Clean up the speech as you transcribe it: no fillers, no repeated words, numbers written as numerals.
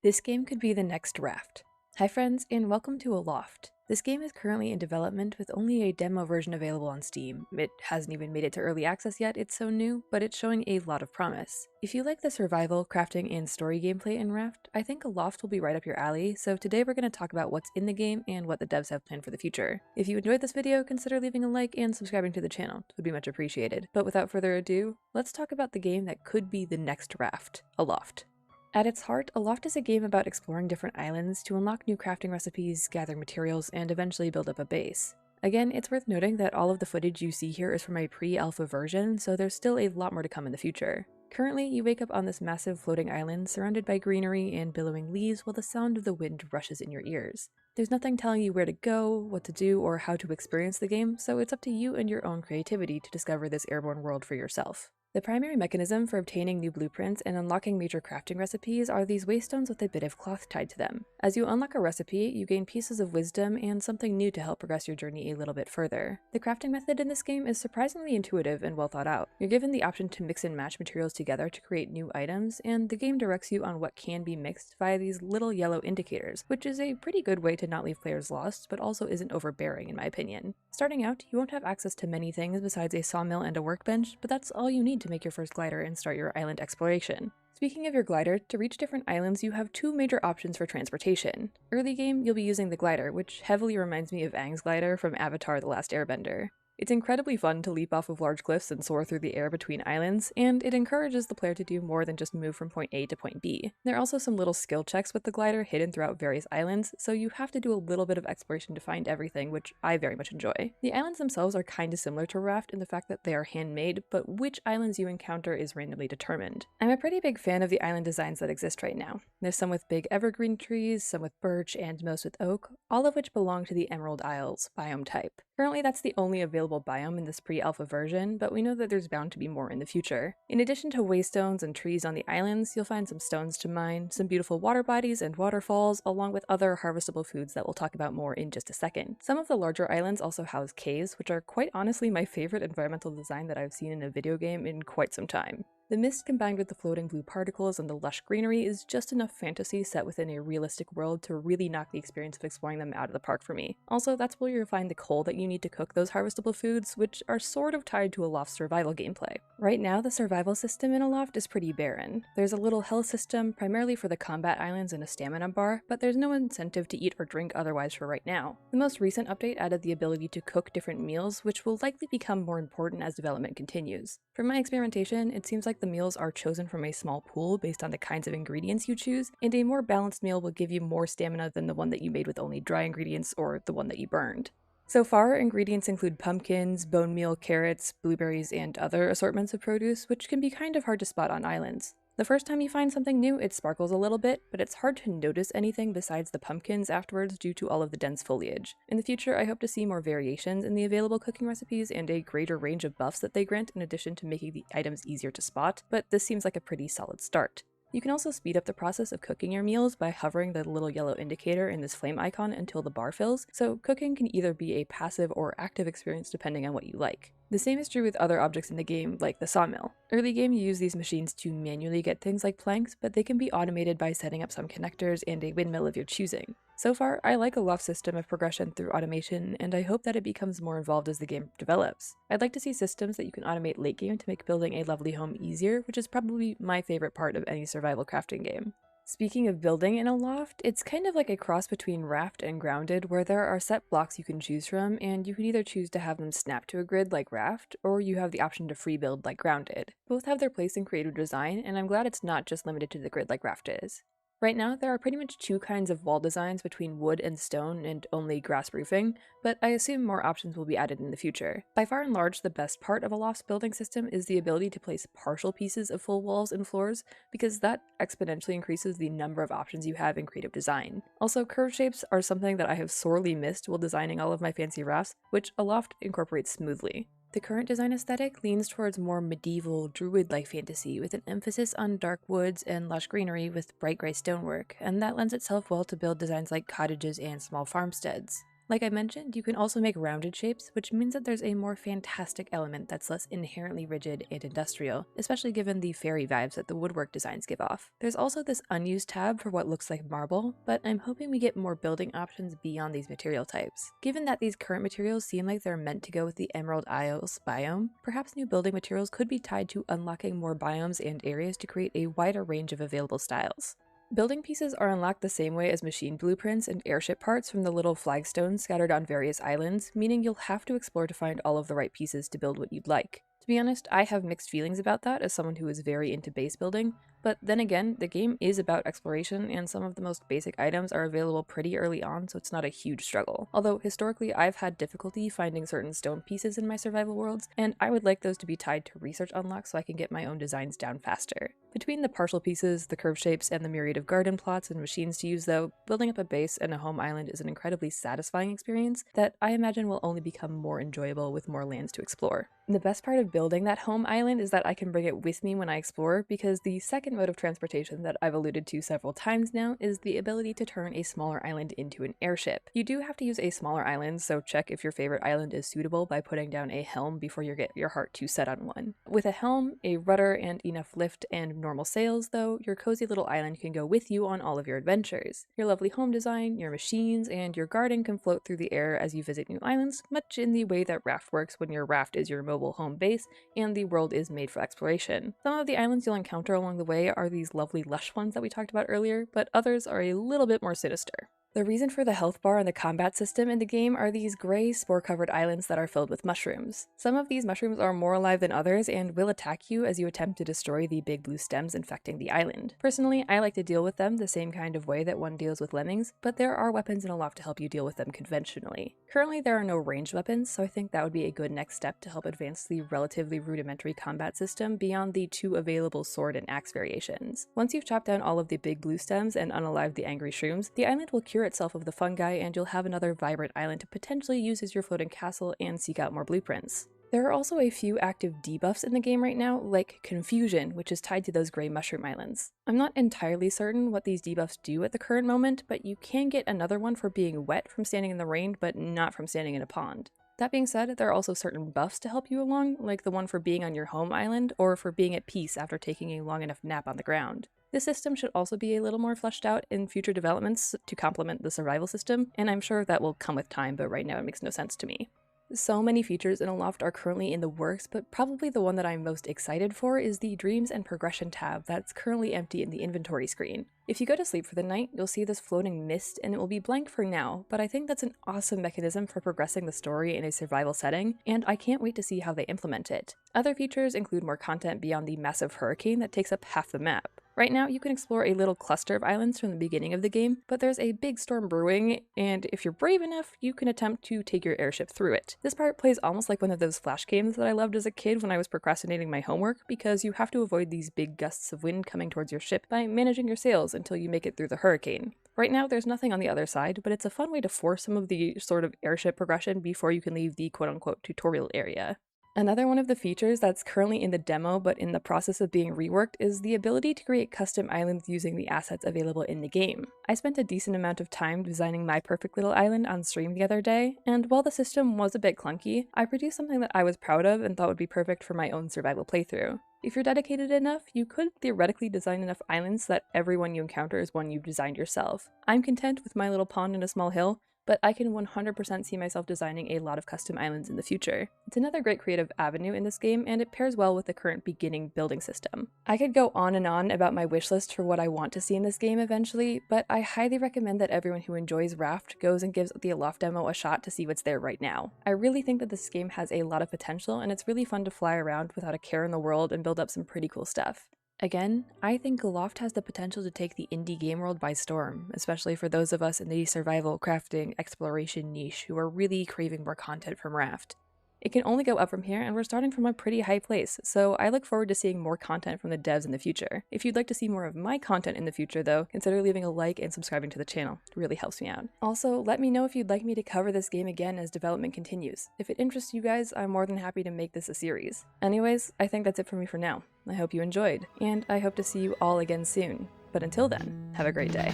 This game could be the next Raft. Hi friends, and welcome to Aloft. This game is currently in development with only a demo version available on Steam. It hasn't even made it to early access yet, it's so new, but it's showing a lot of promise. If you like the survival, crafting, and story gameplay in Raft, I think Aloft will be right up your alley, so today we're going to talk about what's in the game and what the devs have planned for the future. If you enjoyed this video, consider leaving a like and subscribing to the channel, it would be much appreciated. But without further ado, let's talk about the game that could be the next Raft, Aloft. At its heart, Aloft is a game about exploring different islands to unlock new crafting recipes, gather materials, and eventually build up a base. Again, it's worth noting that all of the footage you see here is from a pre-alpha version, so there's still a lot more to come in the future. Currently, you wake up on this massive floating island surrounded by greenery and billowing leaves while the sound of the wind rushes in your ears. There's nothing telling you where to go, what to do, or how to experience the game, so it's up to you and your own creativity to discover this airborne world for yourself. The primary mechanism for obtaining new blueprints and unlocking major crafting recipes are these waystones with a bit of cloth tied to them. As you unlock a recipe, you gain pieces of wisdom and something new to help progress your journey a little bit further. The crafting method in this game is surprisingly intuitive and well thought out. You're given the option to mix and match materials together to create new items, and the game directs you on what can be mixed via these little yellow indicators, which is a pretty good way to not leave players lost, but also isn't overbearing in my opinion. Starting out, you won't have access to many things besides a sawmill and a workbench, but that's all you need to make your first glider and start your island exploration. Speaking of your glider, to reach different islands you have two major options for transportation. Early game, you'll be using the glider, which heavily reminds me of Aang's glider from Avatar: The Last Airbender. It's incredibly fun to leap off of large cliffs and soar through the air between islands, and it encourages the player to do more than just move from point A to point B. There are also some little skill checks with the glider hidden throughout various islands, so you have to do a little bit of exploration to find everything, which I very much enjoy. The islands themselves are kinda similar to Raft in the fact that they are handmade, but which islands you encounter is randomly determined. I'm a pretty big fan of the island designs that exist right now. There's some with big evergreen trees, some with birch, and most with oak, all of which belong to the Emerald Isles biome type. Currently, that's the only available biome in this pre-alpha version, but we know that there's bound to be more in the future. In addition to waystones and trees on the islands, you'll find some stones to mine, some beautiful water bodies and waterfalls, along with other harvestable foods that we'll talk about more in just a second. Some of the larger islands also house caves, which are quite honestly my favorite environmental design that I've seen in a video game in quite some time. The mist combined with the floating blue particles and the lush greenery is just enough fantasy set within a realistic world to really knock the experience of exploring them out of the park for me. Also, that's where you'll find the coal that you need to cook those harvestable foods, which are sort of tied to Aloft's survival gameplay. Right now, the survival system in Aloft is pretty barren. There's a little health system, primarily for the combat islands, and a stamina bar, but there's no incentive to eat or drink otherwise for right now. The most recent update added the ability to cook different meals, which will likely become more important as development continues. From my experimentation, it seems like the meals are chosen from a small pool based on the kinds of ingredients you choose, and a more balanced meal will give you more stamina than the one that you made with only dry ingredients or the one that you burned. So far, ingredients include pumpkins, bone meal, carrots, blueberries, and other assortments of produce, which can be kind of hard to spot on islands. The first time you find something new, it sparkles a little bit, but it's hard to notice anything besides the pumpkins afterwards due to all of the dense foliage. In the future, I hope to see more variations in the available cooking recipes and a greater range of buffs that they grant in addition to making the items easier to spot, but this seems like a pretty solid start. You can also speed up the process of cooking your meals by hovering the little yellow indicator in this flame icon until the bar fills, so cooking can either be a passive or active experience depending on what you like. The same is true with other objects in the game, like the sawmill. Early game you use these machines to manually get things like planks, but they can be automated by setting up some connectors and a windmill of your choosing. So far, I like Aloft's system of progression through automation, and I hope that it becomes more involved as the game develops. I'd like to see systems that you can automate late game to make building a lovely home easier, which is probably my favorite part of any survival crafting game. Speaking of building in Aloft, it's kind of like a cross between Raft and Grounded, where there are set blocks you can choose from, and you can either choose to have them snap to a grid like Raft, or you have the option to free build like Grounded. Both have their place in creative design, and I'm glad it's not just limited to the grid like Raft is. Right now, there are pretty much two kinds of wall designs between wood and stone and only grass roofing, but I assume more options will be added in the future. By far and large, the best part of Aloft's building system is the ability to place partial pieces of full walls and floors, because that exponentially increases the number of options you have in creative design. Also, curved shapes are something that I have sorely missed while designing all of my fancy rafts, which Aloft incorporates smoothly. The current design aesthetic leans towards more medieval, druid-like fantasy with an emphasis on dark woods and lush greenery with bright gray stonework, and that lends itself well to build designs like cottages and small farmsteads. Like I mentioned, you can also make rounded shapes, which means that there's a more fantastic element that's less inherently rigid and industrial, especially given the fairy vibes that the woodwork designs give off. There's also this unused tab for what looks like marble, but I'm hoping we get more building options beyond these material types. Given that these current materials seem like they're meant to go with the Emerald Isles biome, perhaps new building materials could be tied to unlocking more biomes and areas to create a wider range of available styles. Building pieces are unlocked the same way as machine blueprints and airship parts from the little flagstones scattered on various islands, meaning you'll have to explore to find all of the right pieces to build what you'd like. To be honest, I have mixed feelings about that as someone who is very into base building, but then again, the game is about exploration and some of the most basic items are available pretty early on, so it's not a huge struggle. Although historically I've had difficulty finding certain stone pieces in my survival worlds, and I would like those to be tied to research unlocks so I can get my own designs down faster. Between the partial pieces, the curved shapes, and the myriad of garden plots and machines to use though, building up a base and a home island is an incredibly satisfying experience that I imagine will only become more enjoyable with more lands to explore. And the best part of building that home island is that I can bring it with me when I explore, because the second mode of transportation that I've alluded to several times now is the ability to turn a smaller island into an airship. You do have to use a smaller island, so check if your favorite island is suitable by putting down a helm before you get your heart too set on one. With a helm, a rudder, and enough lift and normal sails though, your cozy little island can go with you on all of your adventures. Your lovely home design, your machines, and your garden can float through the air as you visit new islands, much in the way that Raft works when your raft is your mobile home base and the world is made for exploration. Some of the islands you'll encounter along the way are these lovely lush ones that we talked about earlier, but others are a little bit more sinister. The reason for the health bar and the combat system in the game are these gray, spore-covered islands that are filled with mushrooms. Some of these mushrooms are more alive than others and will attack you as you attempt to destroy the big blue stems infecting the island. Personally, I like to deal with them the same kind of way that one deals with lemmings, but there are weapons in Aloft to help you deal with them conventionally. Currently, there are no ranged weapons, so I think that would be a good next step to help advance the relatively rudimentary combat system beyond the 2 available sword and axe variations. Once you've chopped down all of the big blue stems and unalived the angry shrooms, the island will cure itself of the fungi and you'll have another vibrant island to potentially use as your floating castle and seek out more blueprints. There are also a few active debuffs in the game right now, like Confusion, which is tied to those gray mushroom islands. I'm not entirely certain what these debuffs do at the current moment, but you can get another one for being wet from standing in the rain, but not from standing in a pond. That being said, there are also certain buffs to help you along, like the one for being on your home island, or for being at peace after taking a long enough nap on the ground. This system should also be a little more fleshed out in future developments to complement the survival system, and I'm sure that will come with time, but right now it makes no sense to me. So many features in Aloft are currently in the works, but probably the one that I'm most excited for is the Dreams and Progression tab that's currently empty in the inventory screen. If you go to sleep for the night, you'll see this floating mist and it will be blank for now, but I think that's an awesome mechanism for progressing the story in a survival setting, and I can't wait to see how they implement it. Other features include more content beyond the massive hurricane that takes up half the map. Right now, you can explore a little cluster of islands from the beginning of the game, but there's a big storm brewing, and if you're brave enough, you can attempt to take your airship through it. This part plays almost like one of those flash games that I loved as a kid when I was procrastinating my homework, because you have to avoid these big gusts of wind coming towards your ship by managing your sails until you make it through the hurricane. Right now, there's nothing on the other side, but it's a fun way to force some of the sort of airship progression before you can leave the quote-unquote tutorial area. Another one of the features that's currently in the demo but in the process of being reworked is the ability to create custom islands using the assets available in the game. I spent a decent amount of time designing my perfect little island on stream the other day, and while the system was a bit clunky, I produced something that I was proud of and thought would be perfect for my own survival playthrough. If you're dedicated enough, you could theoretically design enough islands that everyone you encounter is one you've designed yourself. I'm content with my little pond and a small hill, but I can 100% see myself designing a lot of custom islands in the future. It's another great creative avenue in this game, and it pairs well with the current beginning building system. I could go on and on about my wishlist for what I want to see in this game eventually, but I highly recommend that everyone who enjoys Raft goes and gives the Aloft demo a shot to see what's there right now. I really think that this game has a lot of potential, and it's really fun to fly around without a care in the world and build up some pretty cool stuff. Again, I think Aloft has the potential to take the indie game world by storm, especially for those of us in the survival, crafting, exploration niche who are really craving more content from Raft. It can only go up from here, and we're starting from a pretty high place, so I look forward to seeing more content from the devs in the future. If you'd like to see more of my content in the future though, consider leaving a like and subscribing to the channel. It really helps me out. Also, let me know if you'd like me to cover this game again as development continues. If it interests you guys, I'm more than happy to make this a series. Anyways, I think that's it for me for now. I hope you enjoyed, and I hope to see you all again soon. But until then, have a great day.